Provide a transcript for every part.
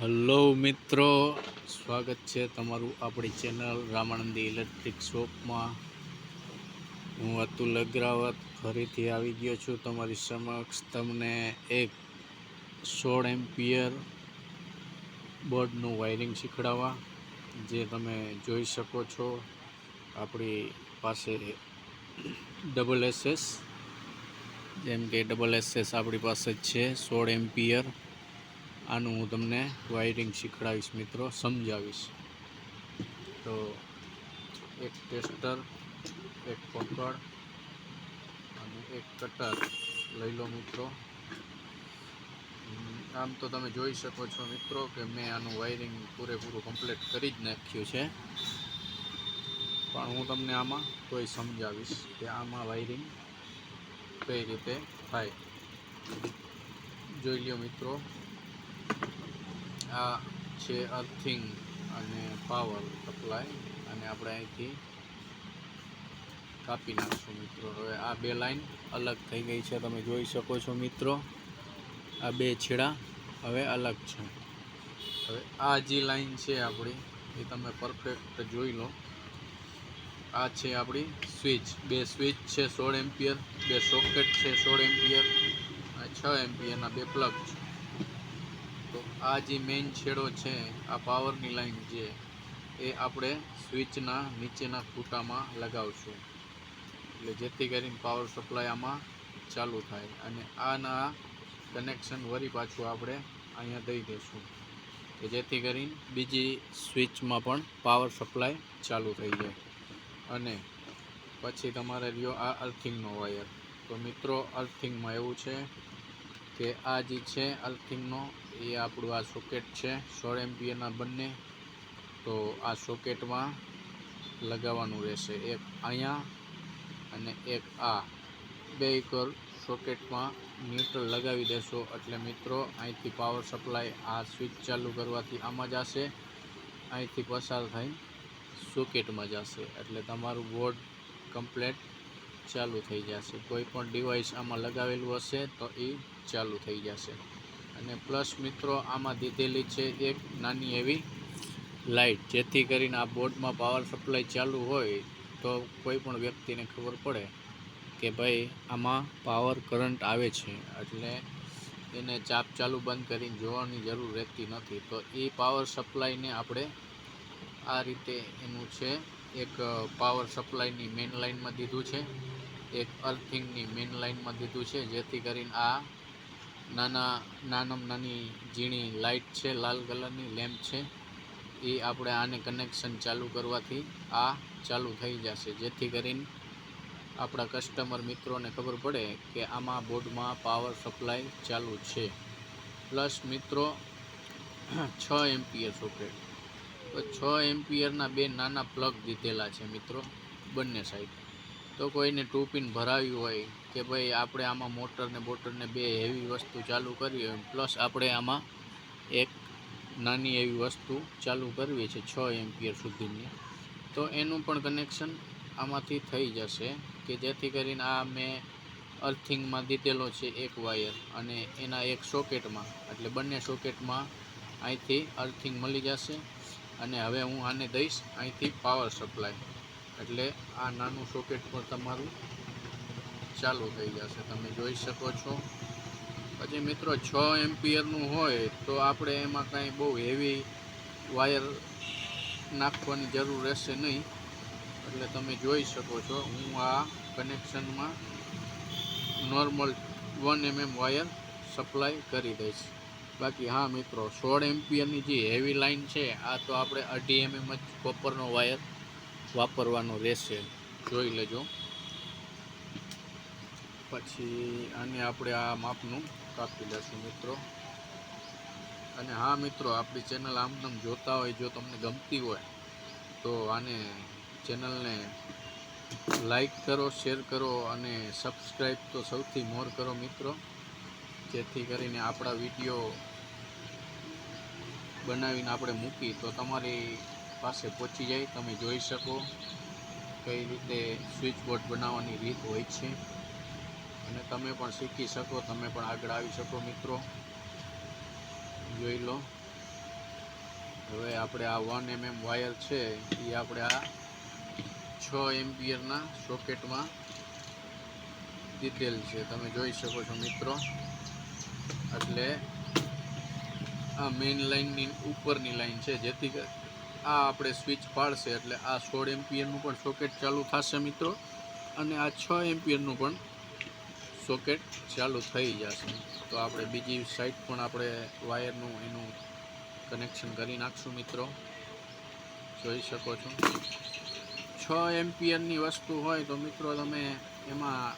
Hello મિત્રો, સ્વાગત છે તમારું આપણી ચેનલ રામાનંદી ઇલેક્ટ્રિક શોપમાં. હું અતુલ અગ્રાવત ફરીથી આવી ગયો છું તમારી સમક્ષ તમને એક 16 એમ્પિયર બોર્ડનું વાયરિંગ શીખડાવવા. જે તમે જોઈ શકો છો આપણી પાસે ડબલ એસએસ, જેમ કે ડબલ એસએસ આપણી પાસે જ છે 16 એમ્પિયર. આનું હું તમને વાયરિંગ શીખડાવીશ મિત્રો, સમજાવીશ. તો એક ટેસ્ટર, એક પકડ અને એક કટર લઈ લો મિત્રો. આમ તો તમે જોઈ શકો છો મિત્રો કે મેં આનું વાયરિંગ પૂરેપૂરું કમ્પ્લીટ કરી જ નાખ્યું છે, પણ હું તમને આમાં તોય સમજાવીશ કે આમાં વાયરિંગ કઈ રીતે થાય. જોઈ લ્યો મિત્રો, આ છે અર્થિંગ અને પાવર સપ્લાય, અને આપણે અહીંથી કાપી નાખશું મિત્રો. હવે આ બે લાઈન અલગ થઈ ગઈ છે, તમે જોઈ શકો છો મિત્રો. આ બે છેડા હવે અલગ છે. હવે આ જે લાઈન છે આપણી, એ તમે પરફેક્ટ જોઈ લો. આ છે આપણી સ્વિચ, બે સ્વિચ છે 16 એમ્પિયર, બે સોકેટ છે 16 એમ્પિયર, અને 6 એમ્પિયરના બે પ્લગ છે. તો આ જે મેઇન છેડો છે, આ પાવરની લાઈન છે, એ આપણે સ્વિચના નીચેના ખૂટામાં લગાવશું, એટલે જેથી કરીને પાવર સપ્લાય આમાં ચાલુ થાય. અને આના કનેક્શન વળી પાછું આપણે અહીંયા દઈ દઈશું, કે જેથી કરીને બીજી સ્વિચમાં પણ પાવર સપ્લાય ચાલુ થઈ જાય. અને પછી તમારે રહ્યો આ અર્થિંગનો વાયર. તો મિત્રો, અર્થિંગમાં એવું છે કે આ જે છે અર્થિંગનો, એ આપણું આ સોકેટ છે 16 એમ્પિયરના બંને. તો આ સોકેટમાં લગાવવાનું રહેશે, એક અહીંયા અને એક આ. બે ઇક્વલ સોકેટમાં ન્યુટ્રલ લગાવી દેશો એટલે મિત્રો અહીંથી પાવર સપ્લાય આ સ્વિચ ચાલુ કરવાથી આમાં જશે, અહીંથી પસાર થઈ સોકેટમાં જશે, એટલે તમારું બોર્ડ કમ્પ્લેટ ચાલુ થઈ જશે. કોઈ પણ ડિવાઇસ આમાં લગાવેલું હશે તો એ ચાલુ થઈ જશે. અને પ્લસ મિત્રો, આમાં દીધેલી છે એક નાની એવી લાઇટ, જેથી કરીને આ બોર્ડમાં પાવર સપ્લાય ચાલુ હોય તો કોઈ પણ વ્યક્તિને ખબર પડે કે ભાઈ આમાં પાવર કરંટ આવે છે, એટલે એને ચાપ ચાલુ બંધ કરીને જોવાની જરૂર રહેતી નથી. તો એ પાવર સપ્લાયને આપણે આ રીતે એનું છે, એક પાવર સપ્લાયની મેઇન લાઇનમાં દીધું છે, એક અર્થિંગની મેઇન લાઇનમાં દીધું છે, જેથી કરીને આ નાનામાં નાની ઝીણી લાઇટ છે, લાલ કલરની લેમ્પ છે, એ આપણે આને કનેક્શન ચાલુ કરવાથી આ ચાલુ થઈ જશે, જેથી કરીને આપણા કસ્ટમર મિત્રોને ખબર પડે કે આમાં બોર્ડમાં પાવર સપ્લાય ચાલુ છે. પ્લસ મિત્રો 6 એમ્પિયર સોકેટ, તો 6 એમ્પિયરના બે નાના પ્લગ દીધેલા છે મિત્રો બંને સાઈડ. તો કોઈને 2 પિન ભરાવી હોય કે ભાઈ આપણે આમાં મોટરને બે હેવી વસ્તુ ચાલુ કરવી હોય, પ્લસ આપણે આમાં એક નાની એવી વસ્તુ ચાલુ કરવી છે 6 એમ્પિયર સુધીની, તો એનું પણ કનેક્શન આમાંથી થઈ જશે, કે જેથી કરીને આ મેં અર્થિંગમાં દીધેલો છે એક વાયર, અને એના એક સોકેટમાં, એટલે બંને સોકેટમાં અહીંથી અર્થિંગ મળી જશે. અને હવે હું આને દઈશ અહીંથી પાવર સપ્લાય, એટલે આ નાનું સોકેટ પણ તમારું ચાલુ થઈ જશે, તમે જોઈ શકો છો. પછી મિત્રો 6 એમ્પિયરનું હોય તો આપણે એમાં કાંઈ બહુ હેવી વાયર નાખવાની જરૂર રહેશે નહીં, એટલે તમે જોઈ શકો છો. હું આ કનેક્શનમાં નોર્મલ 1 mm વાયર સપ્લાય કરી દઈશ. બાકી હા મિત્રો, 16 એમ્પિયરની જે હેવી લાઇન છે, આ તો આપણે 2.5 mm જ કોપરનો વાયર વાપરવાનો રહેશે, જોઈ લેજો. પછી આને આપણે આ માપનું કાપી લઈશું મિત્રો. અને હા મિત્રો, આપણી ચેનલ આમ તેમ જોતા હોય, જો તમને ગમતી હોય તો આને ચેનલને લાઈક કરો, શેર કરો, અને સબસ્ક્રાઈબ તો સૌથી મોર કરો મિત્રો, જેથી કરીને આપણા વિડીયો બનાવીને આપણે મૂકી તો તમારી પાસે પહોંચી જાય, તમે જોઈ શકો કઈ રીતે સ્વિચ બોર્ડ બનાવવાની રીત હોય છે, અને તમે પણ શીખી શકો, તમે પણ આગળ આવી શકો મિત્રો. જોઈ લો, હવે આપણે આ 1 mm વાયર છે એ આપણે આ 6 એમ્પિયરના સોકેટમાં દીધેલ છે, તમે જોઈ શકો છો મિત્રો. એટલે આ મેઇન લાઇનની ઉપરની લાઇન છે, જેથી આ આપણે સ્વિચ પાડશે એટલે આ 16 એમ્પિયરનું પણ સોકેટ ચાલુ થશે મિત્રો, અને આ 6 એમ્પિયરનું પણ સોકેટ ચાલુ થઈ જશે. તો આપણે બીજી સાઈડ પણ આપણે વાયરનું એનું કનેક્શન કરી નાખશું મિત્રો, જોઈ શકો છો. 6 એમ્પિયરની વસ્તુ હોય તો મિત્રો તમે એમાં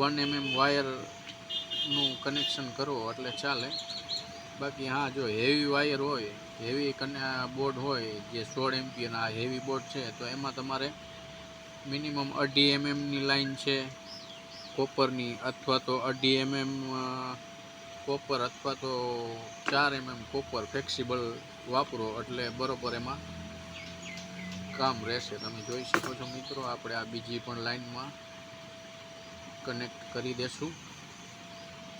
1 mm વાયરનું કનેક્શન કરો એટલે ચાલે. બાકી હા, જો હેવી વાયર હોય, હેવી બોર્ડ હોય, જે 16 એમ્પિયર આ હેવી બોર્ડ છે, તો એમાં તમારે મિનિમમ 2.5 mmની લાઈન છે કોપરની, અથવા તો 2.5 mm કોપર, અથવા તો 4 mm કોપર ફ્લેક્સિબલ વાપરો એટલે બરોબર એમાં કામ રહેશે. તમે જોઈ શકો છો મિત્રો. આપણે આ બીજી પણ લાઈનમાં કનેક્ટ કરી દેશું,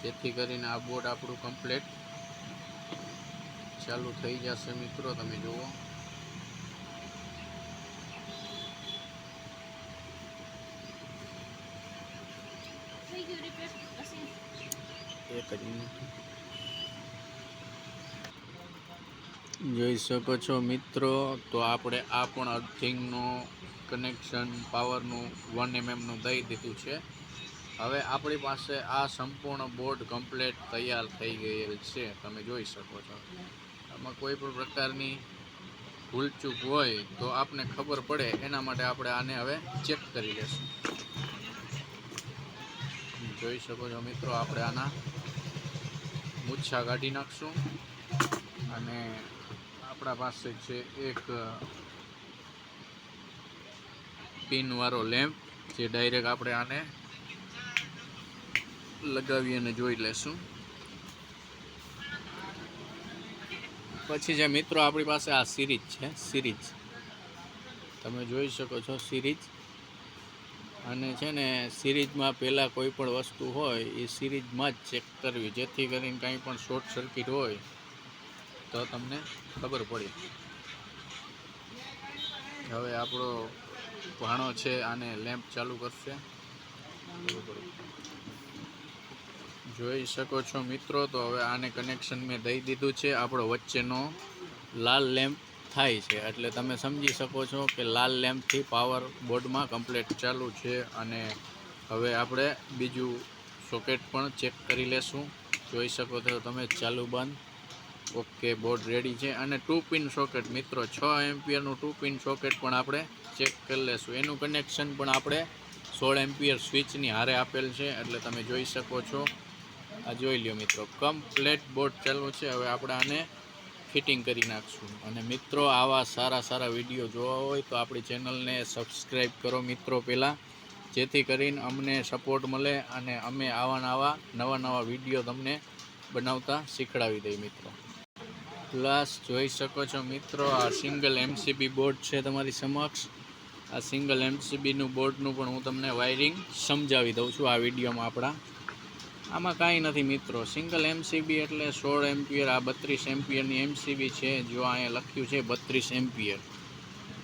જેથી કરીને આ બોર્ડ આપણું કમ્પ્લીટ ચાલુ થઈ જશે મિત્રો. તમે જુઓ, એક જ મિનિટ જોઈ શકો છો મિત્રો. તો આપણે આ પણ અર્થિંગનું કનેક્શન પાવરનું 1 mmનું દઈ દીધું છે. હવે આપણી પાસે આ સંપૂર્ણ બોર્ડ કમ્પ્લીટ તૈયાર થઈ ગયેલ છે, તમે જોઈ શકો છો. આમાં કોઈ પણ પ્રકારની ભૂલચૂક હોય તો આપને ખબર પડે એના માટે આપણે આને હવે ચેક કરી લઈશું. જોઈ શકો છો મિત્રો. આપણે આના મૂછા કાઢી નાખશું, અને આપણા પાસે છે એક પિનવાળો લેમ્પ, જે ડાયરેક્ટ આપણે આને લગાવી અને જોઈ લેશું. પછી જે મિત્રો આપણી પાસે આ સિરીઝ છે, સિરીઝ તમે જોઈ શકો છો, સિરીઝ. અને છે ને સિરીઝમાં પહેલાં કોઈ પણ વસ્તુ હોય એ સિરીઝમાં જ ચેક કરવી, જેથી કરીને કંઈ પણ શોર્ટ સર્કિટ હોય તો તમને ખબર પડી. હવે આપણો ભાણો છે આને લેમ્પ ચાલુ કરશે, જોઈ શકો છો મિત્રો. તો હવે આને કનેક્શન મેં દઈ દીધું છે. આપણો વચ્ચેનો લાલ લેમ્પ થાય છે એટલે તમે સમજી શકો છો કે લાલ લેમ્પથી પાવર બોર્ડમાં કમ્પ્લીટ ચાલુ છે. અને હવે આપણે બીજું સોકેટ પણ ચેક કરી લેશું. જોઈ શકો છો તમે, ચાલુ બંધ. ઓકે, બોર્ડ રેડી છે. અને 2 પિન સોકેટ મિત્રો, 6 એમ્પિયરનું 2 પિન સોકેટ પણ આપણે ચેક કરી લેશું. એનું કનેક્શન પણ આપણે 16 એમ્પિયર સ્વિચની હારે આપેલ છે, એટલે તમે જોઈ શકો છો. આ જોઈ લ્યો મિત્રો, કમ્પ્લીટ બોર્ડ ચાલુ છે. હવે આપણે આને ફિટિંગ કરી નાખશું. અને મિત્રો આવા સારા વિડીયો જોવા હોય તો આપણી ચેનલને સબસ્ક્રાઈબ કરો મિત્રો પહેલાં, જેથી કરીને અમને સપોર્ટ મળે અને અમે નવા વિડીયો તમને બનાવતા શીખડાવી દઈએ મિત્રો. પ્લસ જોઈ શકો છો મિત્રો, આ સિંગલ MCB બોર્ડ છે તમારી સમક્ષ. આ સિંગલ MCBનું બોર્ડનું પણ હું તમને વાયરિંગ સમજાવી દઉં છું આ વિડીયોમાં. આમાં કાંઈ નથી મિત્રો, સિંગલ MCB એટલે 16 એમ્પિયર. આ 32 એમ્પિયરની MCB છે. જો અહીંયા લખ્યું છે 32 એમ્પિયર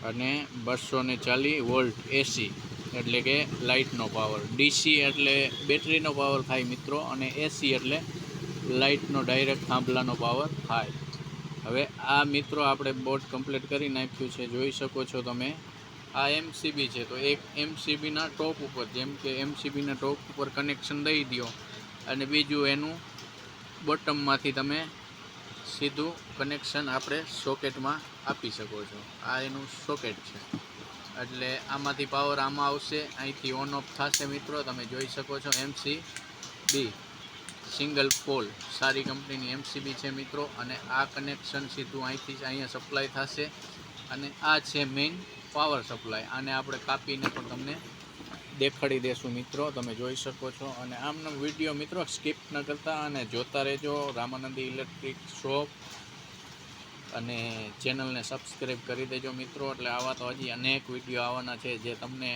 અને 240 વોલ્ટ AC, એટલે કે લાઇટનો પાવર. DC એટલે બેટરીનો પાવર થાય મિત્રો, અને AC એટલે લાઇટનો ડાયરેક્ટ થાંભલાનો પાવર થાય. હવે આ મિત્રો આપણે બોર્ડ કમ્પ્લીટ કરી નાખ્યું છે, જોઈ શકો છો તમે. આ MCB છે, તો એક MCBના ટોપ ઉપર, જેમ કે MCBના ટોપ ઉપર કનેક્શન દઈ દો, અને બીજું એનું બોટમમાંથી તમે સીધું કનેક્શન આપણે સોકેટમાં આપી શકો છો. આ એનું સોકેટ છે, એટલે આમાંથી પાવર આમાં આવશે, અહીંથી ઓન ઓફ થશે મિત્રો. તમે જોઈ શકો છો. MCB સિંગલ પોલ, સારી કંપનીની MCB છે મિત્રો. અને આ કનેક્શન સીધું અહીંથી જ અહીંયા સપ્લાય થશે, અને આ છે મેઇન પાવર સપ્લાય. આને આપણે કાપીને પણ તમને દેખાડી દેશું મિત્રો, તમે જોઈ શકો છો. અને આમનો વિડીયો મિત્રો સ્કીપ ન કરતા અને જોતા રહેજો. રામાનંદી ઇલેક્ટ્રિક શોપ, અને ચેનલને સબસ્ક્રાઈબ કરી દેજો મિત્રો. એટલે આવા તો હજી અનેક વિડીયો આવવાના છે, જે તમને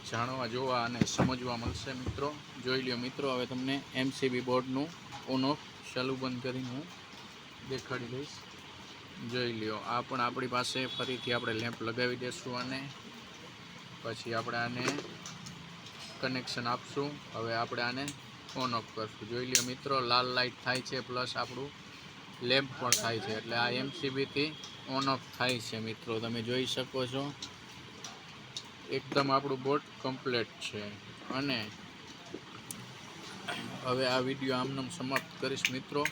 જાણવા, જોવા અને સમજવા મળશે મિત્રો. જોઈ લ્યો મિત્રો. હવે તમને MCB બોર્ડનું ઓન ઓફ ચાલુ બંધ કરીને હું દેખાડી દઈશ, જોઈ લ્યો. આ પણ આપણી પાસે ફરીથી આપણે લેમ્પ લગાવી દઈશું અને પછી આપણે આને કનેક્શન આપશું. હવે આપણે આને ઓન ઓફ કરશું. જોઈ લ્યો મિત્રો, લાલ લાઇટ થાય છે પ્લસ આપણું લેમ્પ પણ થાય છે, એટલે આ એમસીબીથી ઓન ઓફ થાય છે મિત્રો. તમે જોઈ શકો છો એકદમ આપણું બોટ કમ્પ્લીટ છે. અને હવે આ વિડીયો આમનામ સમાપ્ત કરીશ મિત્રો.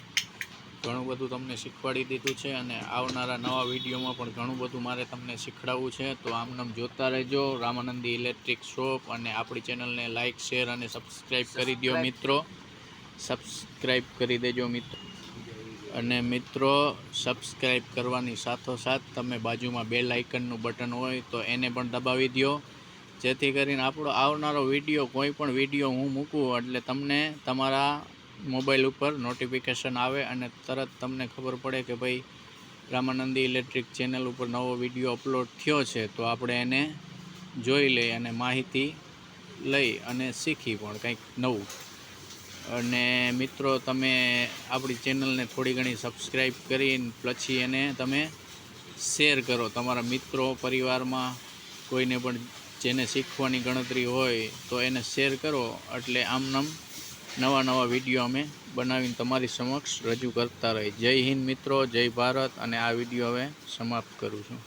ઘણું બધું તમને શીખવાડી દીધું છે અને આવનારા નવા વિડીયોમાં પણ ઘણું બધું મારે તમને શીખડાવવું છે. તો આમનામ જોતા રહેજો રામાનંદી ઇલેક્ટ્રિક શોપ, અને આપણી ચેનલને લાઇક, શેર અને સબસ્ક્રાઈબ કરી દો મિત્રો. સબસ્ક્રાઈબ કરી દેજો મિત્રો. અને મિત્રો, સબસ્ક્રાઈબ કરવાની સાથોસાથ તમે બાજુમાં બેલ આઇકનનું બટન હોય તો એને પણ દબાવી દો, જેથી કરીને આપણો આવનારો વિડીયો, કોઈ પણ વિડીયો હું મૂકું એટલે તમને તમારા મોબાઈલ ઉપર નોટિફિકેશન આવે અને તરત તમને ખબર પડે કે ભાઈ રામાનંદી ઇલેક્ટ્રિક ચેનલ ઉપર નવો વિડીયો અપલોડ થયો છે. તો આપણે એને જોઈ લઈ અને માહિતી લઈ અને શીખી પણ કંઈક નવું. અને મિત્રો, તમે આપણી ચેનલને થોડી ઘણી સબસ્ક્રાઈબ કરીને પછી એને તમે શેર કરો તમારા મિત્રો પરિવારમાં, કોઈને પણ જેને શીખવાની ગણતરી હોય તો એને શેર કરો. એટલે આમનામ નવા વિડીયો અમે બનાવીને તમારી સમક્ષ રજૂ કરતા રહીએ. જય હિન્દ મિત્રો, જય ભારત. અને આ વિડીયો હવે સમાપ્ત કરું છું.